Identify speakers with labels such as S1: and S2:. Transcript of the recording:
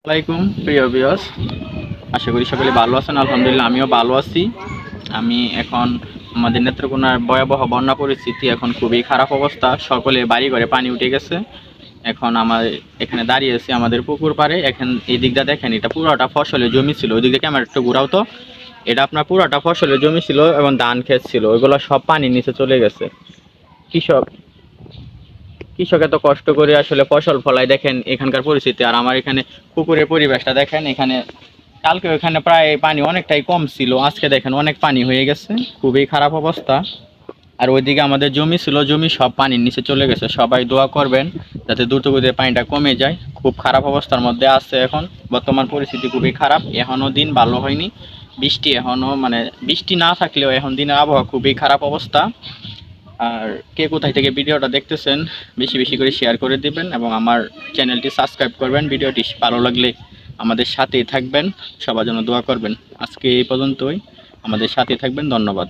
S1: আসসালামাইকুম প্রিয় ভিউয়ার্স, আশা করি সকলে ভালো আছেন। আলহামদুলিল্লাহ আমিও ভালো আছি। আমি এখন আমাদের নেত্রকোনার ভয়াবহ বন্যা পরিস্থিতি, এখন খুবই খারাপ অবস্থা, সকলে বাড়ি ঘরে পানি উঠে গেছে। এখন আমার এখানে দাঁড়িয়ে আছি আমাদের পুকুর পাড়ে। এখন এই দিকটা দেখেন, এটা পুরোটা ফসলের জমি ছিল। ওই দিক থেকে আমার একটু ঘুরাও তো। এটা আপনার পুরোটা ফসলের জমি ছিল এবং ধান ক্ষেত ছিল, ওইগুলো সব পানির নিচে চলে গেছে। কৃষক কৃষক এত কষ্ট করে আসলে ফসল ফলায়, দেখেন এখানকার পরিস্থিতি। আর আমার এখানে পুকুরের পরিবেশটা দেখেন, এখানে কালকে ওখানে প্রায় পানি অনেকটাই কম ছিল, আজকে দেখেন অনেক পানি হয়ে গেছে, খুবই খারাপ অবস্থা। আর ওইদিকে আমাদের জমি ছিল, জমি সব পানির নিচে চলে গেছে। সবাই দোয়া করবেন যাতে দ্রুত গতিতে পানিটা কমে যায়। খুব খারাপ অবস্থার মধ্যে আছে এখন, বর্তমান পরিস্থিতি খুবই খারাপ। এখনও দিন ভালো হয়নি, বৃষ্টি এখনও বৃষ্টি না থাকলেও এখন দিনের আবহাওয়া খুবই খারাপ অবস্থা। আর কে কোথায় থেকে ভিডিওটা দেখতেছেন বেশি বেশি করে শেয়ার করে দিবেন এবং আমার চ্যানেলটি সাবস্ক্রাইব করবেন। ভিডিওটি ভালো লাগলে আমাদের সাথেই থাকবেন, সবার জন্য দোয়া করবেন। আজকে এই পর্যন্তই, আমাদের সাথেই থাকবেন। ধন্যবাদ।